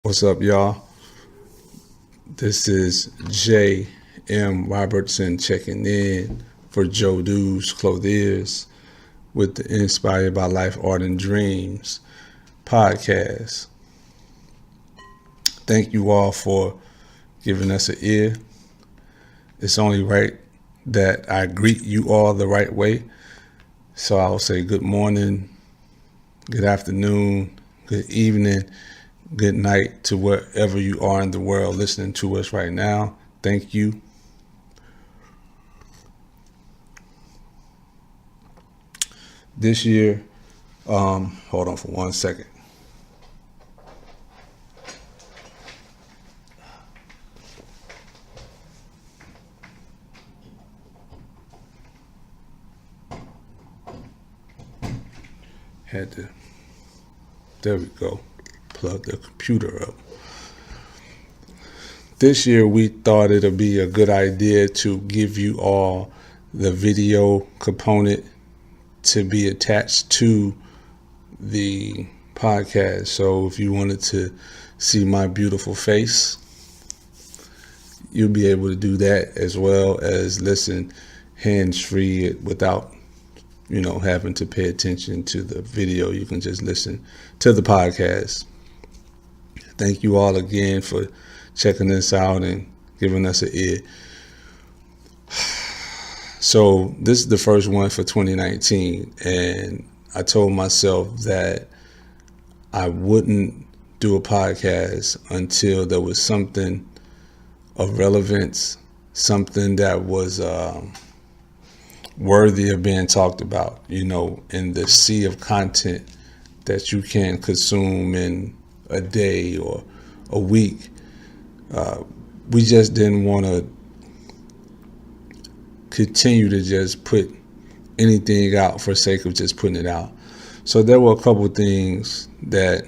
What's up, y'all? This is J.M. Robertson checking in for Joe Doos Clothiers with the Inspired by Life, Art, and Dreams podcast. Thank you all for giving us an ear. It's only right that I greet you all the right way. So I'll say good morning, good afternoon, good evening, good night to wherever you are in the world listening to us right now. Thank you. This year, hold on for 1 second. There we go. Plug the computer up. This year we thought it'd be a good idea to give you all the video component to be attached to the podcast. So if you wanted to see my beautiful face, you'll be able to do that as well as listen hands-free without having to pay attention to the video. You can just listen to the podcast. Thank you all again for checking this out and giving us an ear. So this is the first one for 2019, and I told myself that I wouldn't do a podcast until there was something of relevance, something that was worthy of being talked about, in the sea of content that you can consume in a day or a week. We just didn't want to continue to just put anything out for sake of just putting it out. So there were a couple of things that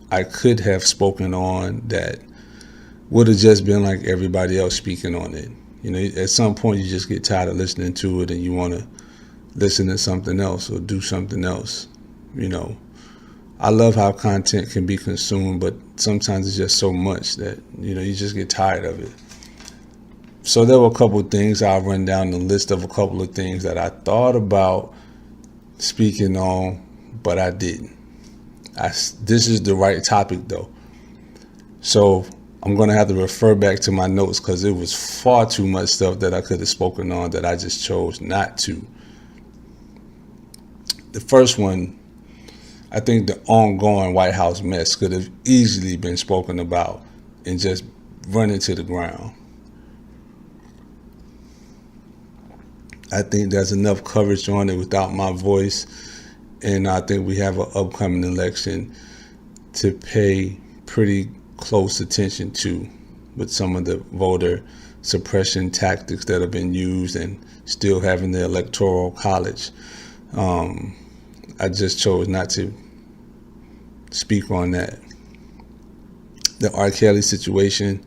I could have spoken on that would have just been like everybody else speaking on it. At some point you just get tired of listening to it and you want to listen to something else or do something else. I love how content can be consumed, but sometimes it's just so much that, you just get tired of it. So there were a couple of things. I'll run down the list of a couple of things that I thought about speaking on, but I didn't. This is the right topic though. So I'm going to have to refer back to my notes because it was far too much stuff that I could have spoken on that I just chose not to. The first one, I think the ongoing White House mess could have easily been spoken about and just run into the ground. I think there's enough coverage on it without my voice, and I think we have an upcoming election to pay pretty close attention to with some of the voter suppression tactics that have been used and still having the Electoral College. I just chose not to speak on that. The R. Kelly situation,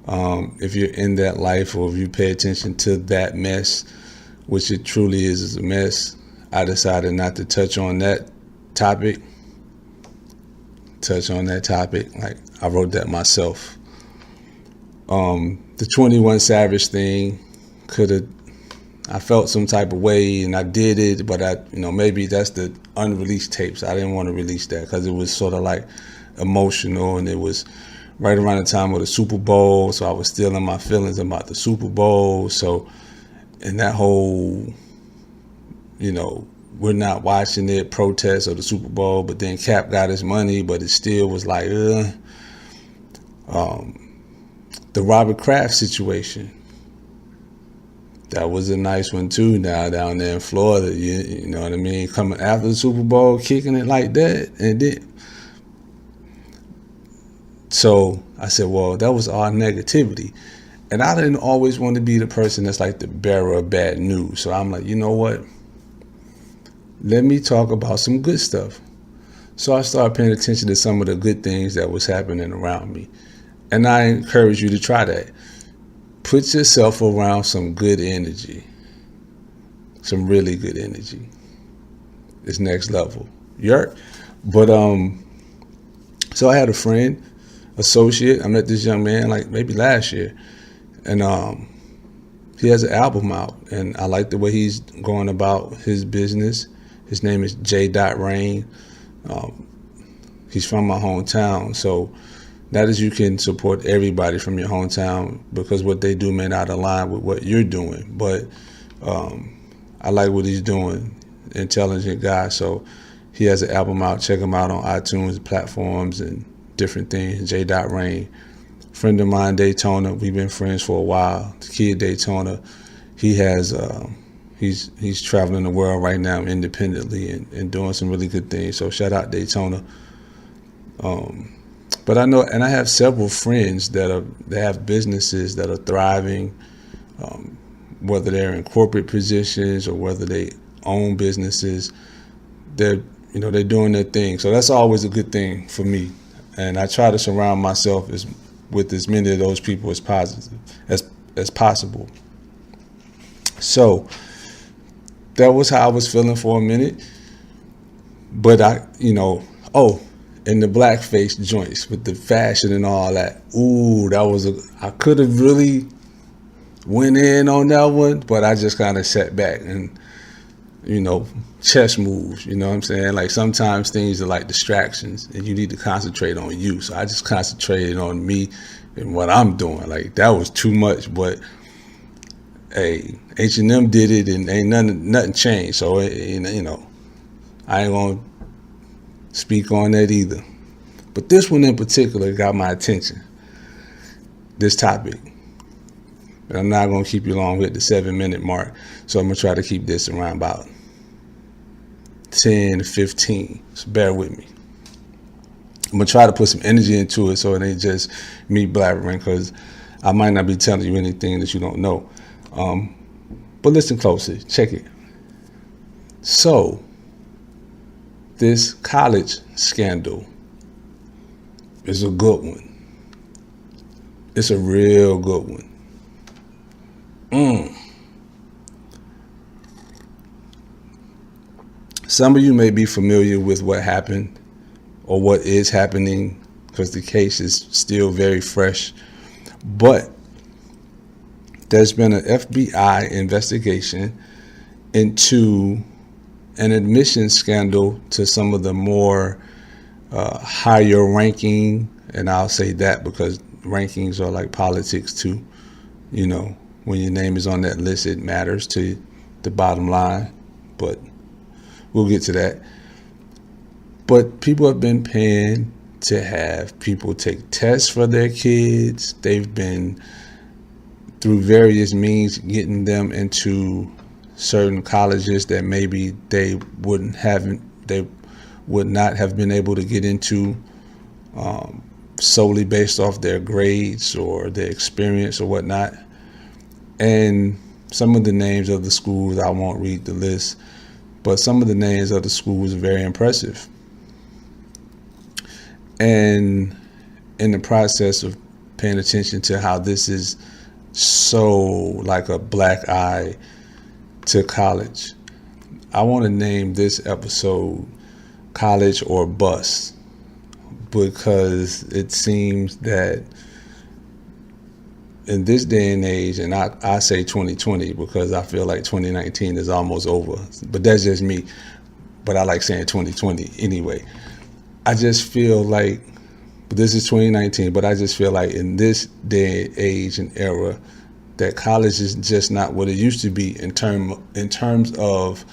if you're in that life or if you pay attention to that mess, which it truly is a mess, I decided not to touch on that topic. Like I wrote that myself. The 21 Savage thing I felt some type of way and I did it, but maybe that's the unreleased tapes. I didn't want to release that because it was sort of like emotional, and it was right around the time of the Super Bowl. So I was still in my feelings about the Super Bowl. So, and that whole, we're not watching it protest of the Super Bowl, but then Cap got his money, but it still was like, the Robert Kraft situation. That was a nice one too. Now down there in Florida, you know what I mean? Coming after the Super Bowl, kicking it like that, and then. So I said, well, that was all negativity, and I didn't always want to be the person that's like the bearer of bad news. So I'm like, you know what? Let me talk about some good stuff. So I started paying attention to some of the good things that was happening around me, and I encourage you to try that. Put yourself around some good energy, some really good energy. It's next level. But So I had a friend, associate. I met this young man like maybe last year, and he has an album out, and I like the way he's going about his business. His name is J. Rain. He's from my hometown, so that is, you can support everybody from your hometown because what they do may not align with what you're doing. But I like what he's doing. Intelligent guy. So he has an album out. Check him out on iTunes platforms and different things. J. Rain. Friend of mine, Daytona. We've been friends for a while. The kid Daytona. He has he's traveling the world right now independently and doing some really good things. So shout out Daytona. But I know, and I have several friends they have businesses that are thriving, whether they're in corporate positions or whether they own businesses. They're doing their thing. So that's always a good thing for me. And I try to surround myself with as many of those people as possible. So that was how I was feeling for a minute. But and the blackface joints with the fashion and all that. Ooh, I could have really went in on that one, but I just kind of sat back and, chess moves, you know what I'm saying? Like sometimes things are like distractions and you need to concentrate on you. So I just concentrated on me and what I'm doing. Like that was too much, but hey, H&M did it and ain't nothing changed. So, I ain't going to speak on that either. But this one in particular got my attention. This topic. And I'm not going to keep you long with the 7-minute mark. So I'm going to try to keep this around about 10 to 15. So bear with me. I'm going to try to put some energy into it so it ain't just me blabbering, because I might not be telling you anything that you don't know. But listen closely. Check it. So, this college scandal is a good one. It's a real good one. Some of you may be familiar with what happened or what is happening because the case is still very fresh. But there's been an FBI investigation into an admissions scandal to some of the more higher ranking, and I'll say that because rankings are like politics too. When your name is on that list, it matters to the bottom line, but we'll get to that. But people have been paying to have people take tests for their kids. They've been through various means getting them into certain colleges that maybe they would not have been able to get into solely based off their grades or their experience or whatnot. And some of the names of the schools, I won't read the list, but some of the names of the schools are very impressive. And in the process of paying attention to how this is so like a black eye to college, I want to name this episode College or Bust, because it seems that in this day and age, and I say 2020 because I feel like 2019 is almost over, but that's just me. But I like saying 2020 anyway. I just feel like, this is 2019, but I just feel like in this day and age and era that college is just not what it used to be in terms of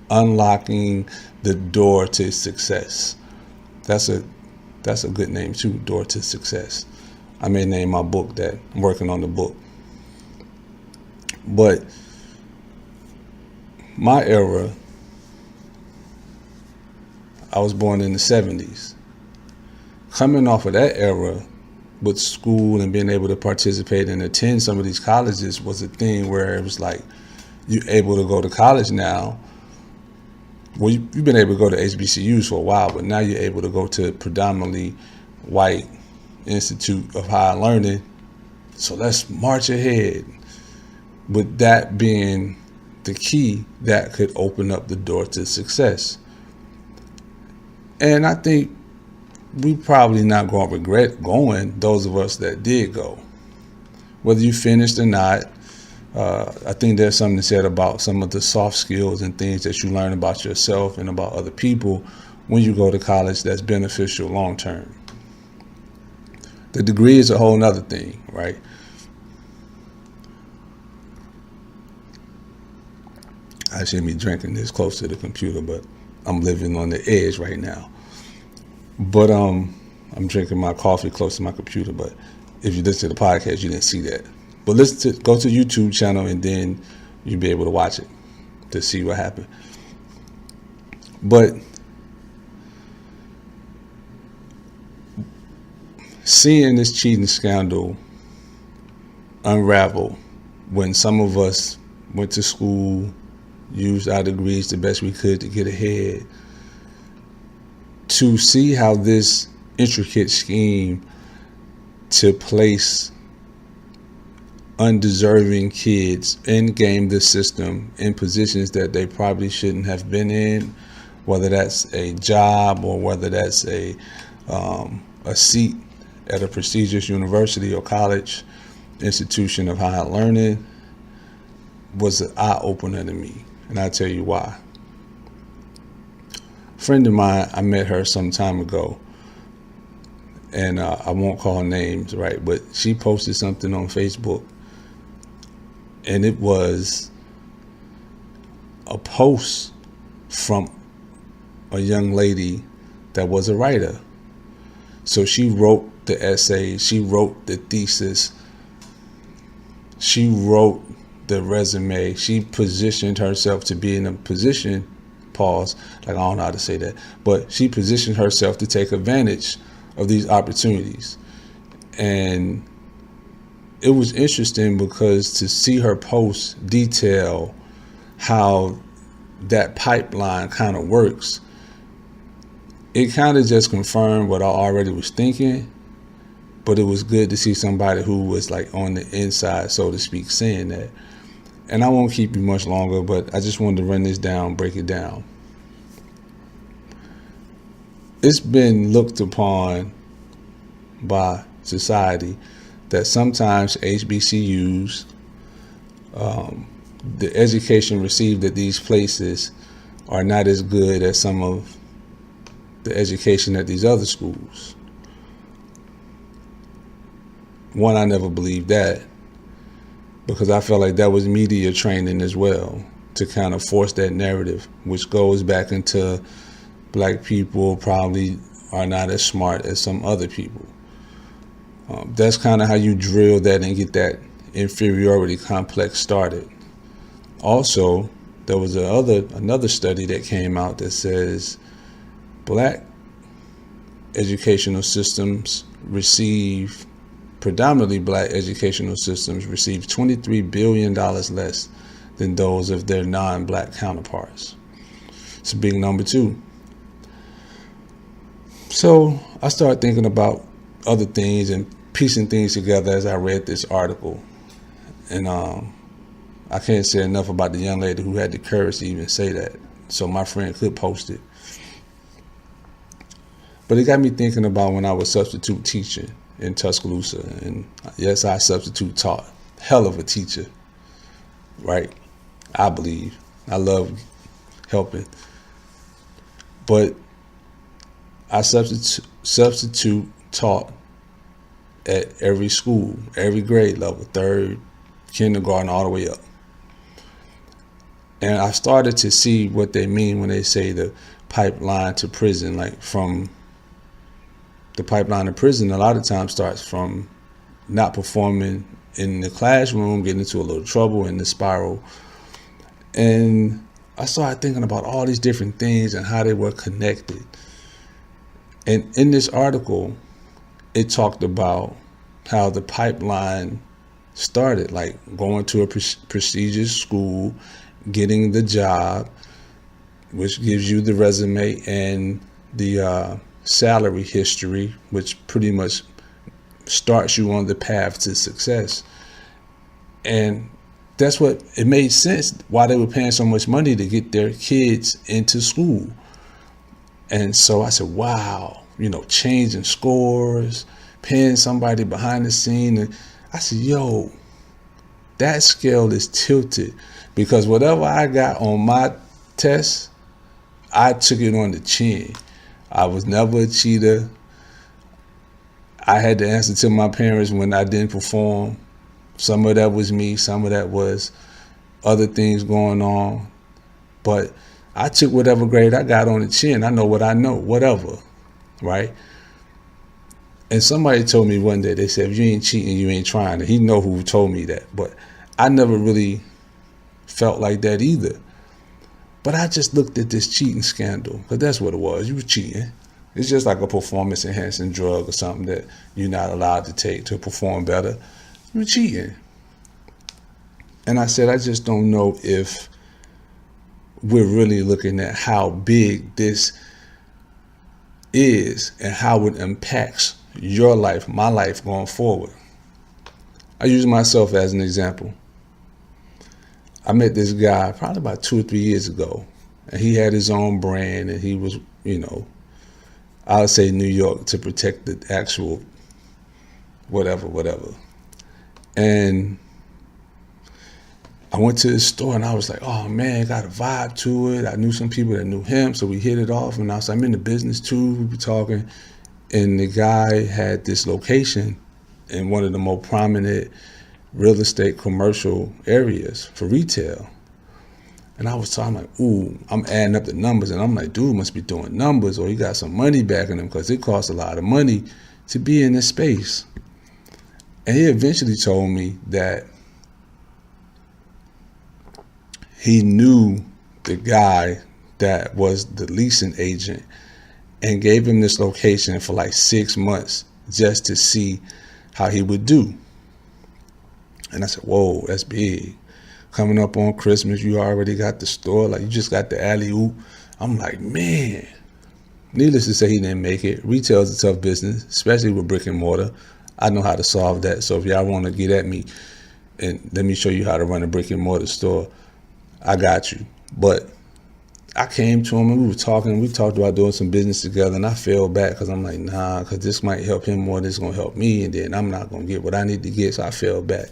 unlocking the door to success. That's a good name too, Door to Success. I may name my book that. I'm working on the book. But my era, I was born in the 70s. Coming off of that era with school and being able to participate and attend some of these colleges was a thing where it was like, you're able to go to college now. Well, you've been able to go to HBCUs for a while, but now you're able to go to predominantly white Institute of Higher Learning. So let's march ahead. With that being the key, that could open up the door to success. And I think we probably not going to regret going, those of us that did go. Whether you finished or not, I think there's something said about some of the soft skills and things that you learn about yourself and about other people when you go to college that's beneficial long term. The degree is a whole nother thing, right? I shouldn't be drinking this close to the computer, but I'm living on the edge right now. But I'm drinking my coffee close to my computer. But if you listen to the podcast, you didn't see that. But go to YouTube channel, and then you'll be able to watch it to see what happened. But seeing this cheating scandal unravel when some of us went to school, used our degrees the best we could to get ahead, to see how this intricate scheme to place undeserving kids and game the system in positions that they probably shouldn't have been in, whether that's a job or whether that's a seat at a prestigious university or college institution of higher learning, was an eye-opener to me. And I'll tell you why. A friend of mine, I met her some time ago, and I won't call names, right? But she posted something on Facebook, and it was a post from a young lady that was a writer. So she wrote the essay, she wrote the thesis, she wrote the resume, she positioned herself to be in a position, pause, like I don't know how to say that, but she positioned herself to take advantage of these opportunities. And it was interesting because to see her post detail how that pipeline kind of works, it kind of just confirmed what I already was thinking, but it was good to see somebody who was like on the inside, so to speak, saying that. And I won't keep you much longer, but I just wanted to run this down, break it down. It's been looked upon by society that sometimes HBCUs, the education received at these places are not as good as some of the education at these other schools. One, I never believed that, because I felt like that was media training as well, to kind of force that narrative, which goes back into black people probably are not as smart as some other people. That's kind of how you drill that and get that inferiority complex started. Also, there was another study that came out that says black educational systems predominantly black educational systems receive $23 billion less than those of their non-black counterparts. It's a big number too. So I started thinking about other things and piecing things together as I read this article. And I can't say enough about the young lady who had the courage to even say that, so my friend could post it. But it got me thinking about when I was substitute teaching in Tuscaloosa. And yes, I substitute taught. Hell of a teacher, right? I believe. I love helping. But I substitute taught at every school, every grade level, third, kindergarten, all the way up. And I started to see what they mean when they say the pipeline to prison. Like, from the pipeline to prison, a lot of times starts from not performing in the classroom, getting into a little trouble in the spiral. And I started thinking about all these different things and how they were connected. And in this article, it talked about how the pipeline started, like going to a prestigious school, getting the job, which gives you the resume and the salary history, which pretty much starts you on the path to success. And that's what it made sense why they were paying so much money to get their kids into school. And so I said, wow, changing scores, paying somebody behind the scene. And I said, yo, that scale is tilted, because whatever I got on my test, I took it on the chin. I was never a cheater. I had to answer to my parents when I didn't perform. Some of that was me, some of that was other things going on. But I took whatever grade I got on the chin. I know what I know, whatever, right? And somebody told me one day, they said, if you ain't cheating, you ain't trying. And he know who told me that. But I never really felt like that either. But I just looked at this cheating scandal, because that's what it was. You were cheating. It's just like a performance-enhancing drug or something that you're not allowed to take to perform better. You were cheating. And I said, I just don't know if we're really looking at how big this is and how it impacts your life, my life going forward. I use myself as an example. I met this guy probably about 2 or 3 years ago, and he had his own brand, and he was, I would say New York to protect the actual whatever. And I went to his store, and I was like, oh man, got a vibe to it. I knew some people that knew him, so we hit it off. And I was like, I'm in the business too. We were talking, and the guy had this location in one of the more prominent real estate commercial areas for retail. And I was talking, like, ooh, I'm adding up the numbers, and I'm like, dude must be doing numbers, or he got some money backing him, because it costs a lot of money to be in this space. And he eventually told me that he knew the guy that was the leasing agent and gave him this location for like 6 months just to see how he would do. And I said, whoa, that's big. Coming up on Christmas, you already got the store, like you just got the alley-oop. I'm like, man. Needless to say, he didn't make it. Retail is a tough business, especially with brick and mortar. I know how to solve that. So if y'all want to get at me and let me show you how to run a brick and mortar store, I got you. But I came to him and we were talking. We talked about doing some business together, and I fell back because I'm like, nah, because this might help him more. This is going to help me, and then I'm not going to get what I need to get, so I fell back.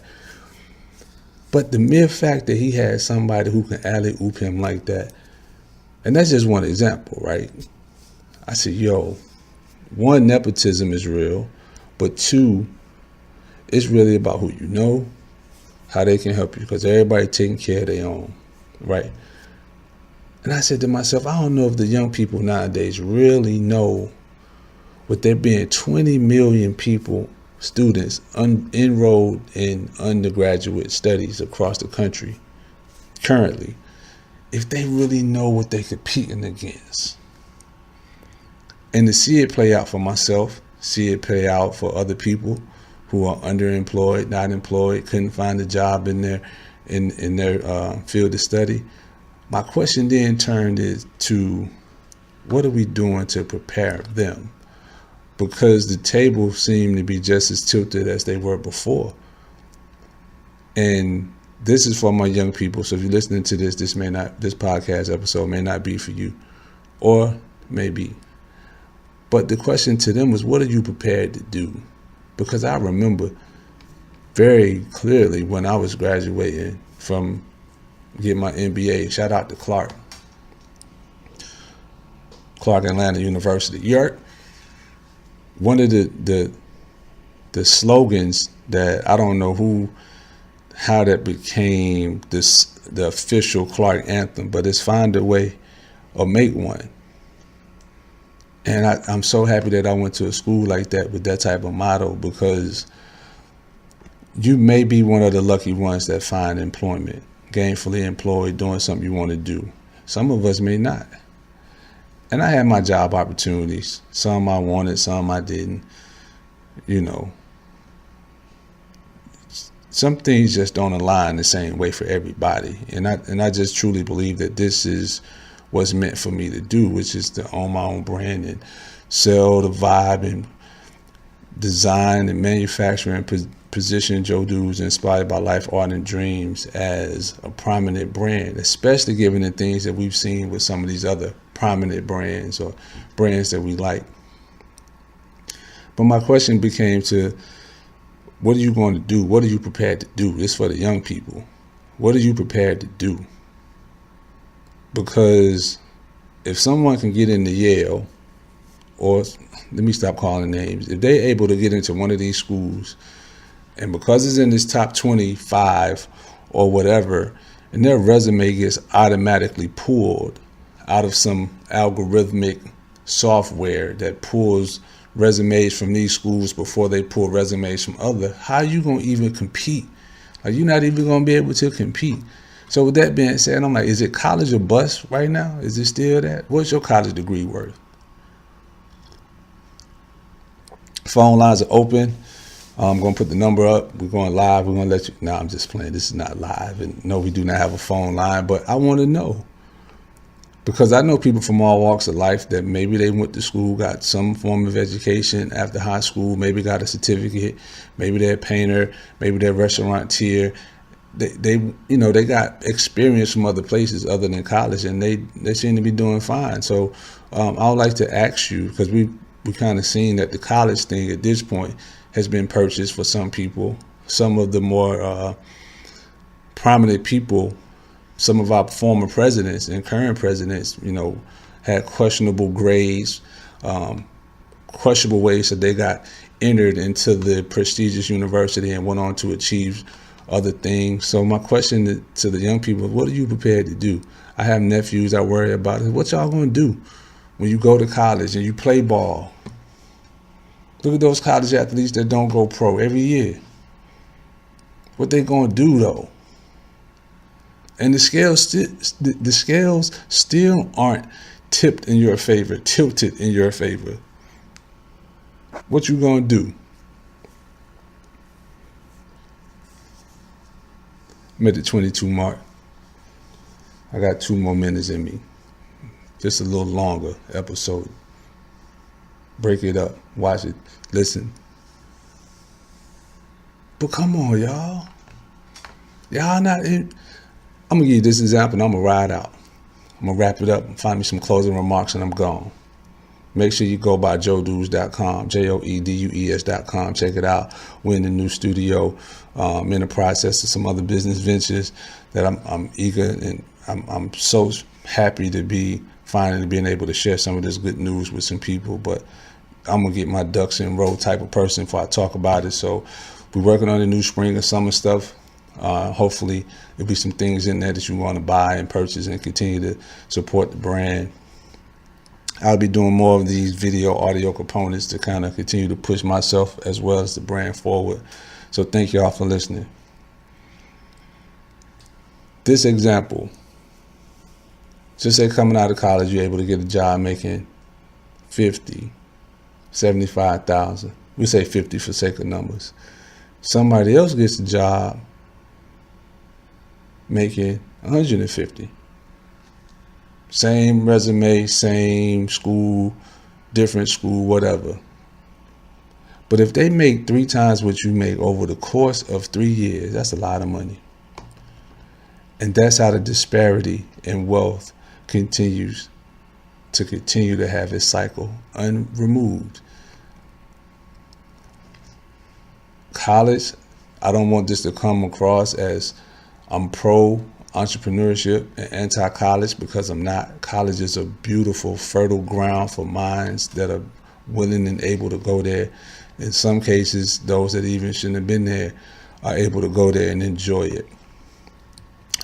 But the mere fact that he had somebody who can alley-oop him like that, and that's just one example, right? I said, yo, one, nepotism is real, but two, it's really about who you know, how they can help you, because everybody taking care of their own, right? And I said to myself, I don't know if the young people nowadays really know, with there being 20 million people, students enrolled in undergraduate studies across the country currently, if they really know what they're competing against. And to see it play out for myself, see it play out for other people who are underemployed, not employed, couldn't find a job in their field of study. My question then turned to, what are we doing to prepare them? Because the tables seem to be just as tilted as they were before. And this is for my young people. So if you're listening to this podcast episode may not be for you, or maybe. But the question to them was, what are you prepared to do? Because I remember very clearly when I was graduating from getting my MBA, shout out to Clark Atlanta University. One of the slogans that I don't know how that became the official Clark anthem, but it's find a way or make one. And I'm so happy that I went to a school like that with that type of motto, because you may be one of the lucky ones that find employment, gainfully employed, doing something you want to do. Some of us may not. And I had my job opportunities. Some I wanted, some I didn't. Some things just don't align the same way for everybody. And I just truly believe that this is what's meant for me to do, which is to own my own brand and sell the vibe and design and manufacture and position Joe Dudes Inspired by Life, Art, and Dreams as a prominent brand, especially given the things that we've seen with some of these other prominent brands or brands that we like. But my question became to, what are you going to do? What are you prepared to do? It's for the young people. What are you prepared to do? Because if someone can get into Yale, or let me stop calling names, if they're able to get into one of these schools, and because it's in this top 25 or whatever, and their resume gets automatically pulled out of some algorithmic software that pulls resumes from these schools before they pull resumes from other, how are you going to even compete? Like, you're not even going to be able to compete. So with that being said, I'm like, is it college or bust right now? Is it still that? What's your college degree worth? Phone lines are open. I'm going to put the number up. We're going live. We're going to let you. No, I'm just playing. This is not live. And no, we do not have a phone line. But I want to know. Because I know people from all walks of life that maybe they went to school, got some form of education after high school, maybe got a certificate, maybe they're a painter, maybe they're a restaurateur. They got experience from other places other than college, and they seem to be doing fine. So I would like to ask you, because we kind of seen that the college thing at this point has been purchased for some people. Some of the more prominent people, some of our former presidents and current presidents, had questionable grades, questionable ways that they got entered into the prestigious university and went on to achieve other things. So my question to the young people, what are you prepared to do? I have nephews I worry about it. What y'all going to do when you go to college and you play ball? Look at those college athletes that don't go pro every year. What they going to do though? And the scales still aren't tilted in your favor. What you gonna do? I'm at the 22 mark. I got 2 more minutes in me. Just a little longer episode. Break it up. Watch it. Listen. But come on, y'all. Y'all not in. I'm going to give you this example and I'm going to ride out. I'm going to wrap it up and find me some closing remarks and I'm gone. Make sure you go by joedues.com, JOEDUES.com. Check it out. We're in the new studio. In the process of some other business ventures that I'm eager, and I'm so happy to be finally being able to share some of this good news with some people. But I'm going to get my ducks in a row type of person before I talk about it. So we're working on the new spring and summer stuff. Hopefully there'll be some things in there that you want to buy and purchase and continue to support the brand. I'll be doing more of these video audio components to kind of continue to push myself as well as the brand forward. So thank y'all for listening. This example, just say coming out of college, you're able to get a job making 50, 75,000. We say 50 for sake of numbers. Somebody else gets a job making 150. Same resume, same school, different school, whatever. But if they make 3 times what you make over the course of 3 years, that's a lot of money. And that's how the disparity in wealth continues to have its cycle unremoved. College, I don't want this to come across as I'm pro entrepreneurship and anti-college, because I'm not. College is a beautiful, fertile ground for minds that are willing and able to go there. In some cases, those that even shouldn't have been there are able to go there and enjoy it.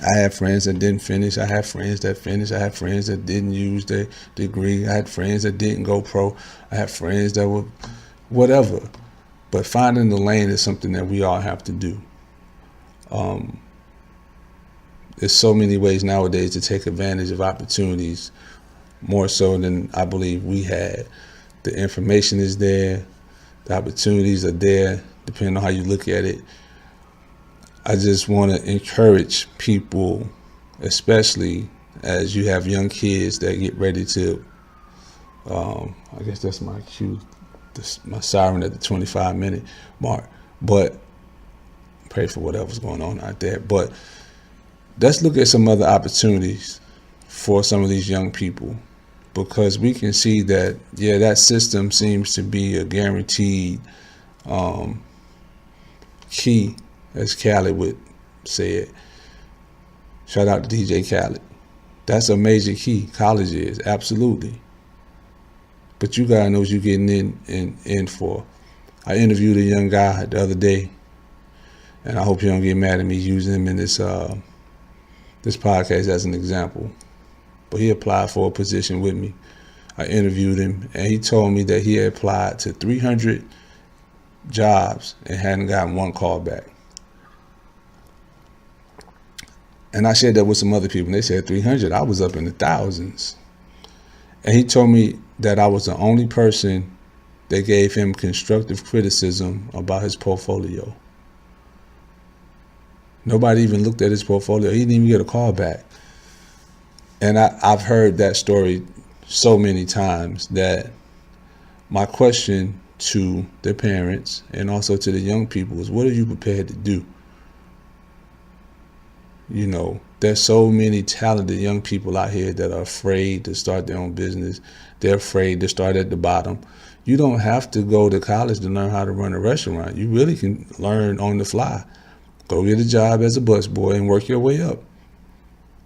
I have friends that didn't finish. I have friends that finished. I have friends that didn't use their degree. I had friends that didn't go pro. I have friends that were whatever. But finding the lane is something that we all have to do. There's so many ways nowadays to take advantage of opportunities, more so than I believe we had. The information is there. The opportunities are there, depending on how you look at it. I just want to encourage people, especially as you have young kids that get ready to, I guess that's my cue, my siren at the 25-minute mark. But pray for whatever's going on out there. But let's look at some other opportunities for some of these young people. because we can see that, yeah, that system seems to be a guaranteed key, as Khaled would say it. Shout out to DJ Khaled. That's a major key. College is, absolutely. But you gotta know what you're getting in for. I interviewed a young guy the other day, and I hope you don't get mad at me using him in this podcast as an example. But he applied for a position with me. I interviewed him, and he told me that he had applied to 300 jobs and hadn't gotten one call back. And I shared that with some other people, and they said 300. I was up in the thousands. And he told me that I was the only person that gave him constructive criticism about his portfolio. Nobody even looked at his portfolio. He didn't even get a call back. And I've heard that story so many times that my question to the parents and also to the young people is, what are you prepared to do? You know, there's so many talented young people out here that are afraid to start their own business. They're afraid to start at the bottom. You don't have to go to college to learn how to run a restaurant. You really can learn on the fly. Go get a job as a busboy and work your way up.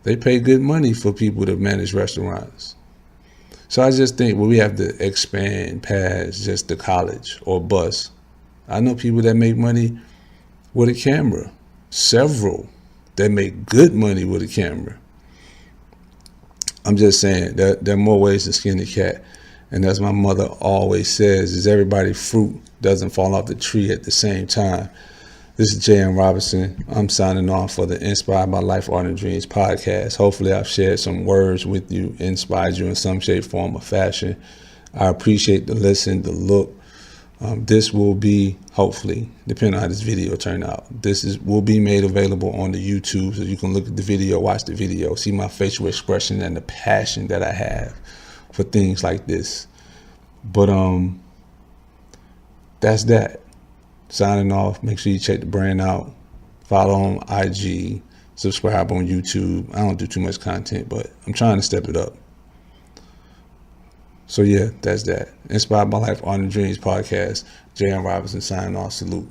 They pay good money for people to manage restaurants. So I just think we have to expand past just the college or bus. I know people that make money with a camera. Several that make good money with a camera. I'm just saying that there are more ways to skin the cat. And as my mother always says, is everybody's fruit doesn't fall off the tree at the same time. This is J.M. Robinson. I'm signing off for the Inspired by Life, Art, and Dreams podcast. Hopefully I've shared some words with you, inspired you in some shape, form, or fashion. I appreciate the listen, the look. This will be, hopefully, depending on how this video turn out, will be made available on the YouTube, so you can look at the video, watch the video, see my facial expression and the passion that I have for things like this. But that's that. Signing off. Make sure you check the brand out. Follow on IG. Subscribe on YouTube. I don't do too much content, but I'm trying to step it up. So yeah, that's that. Inspired by Life, Art, and Dreams podcast. J.M. Robinson signing off. Salute.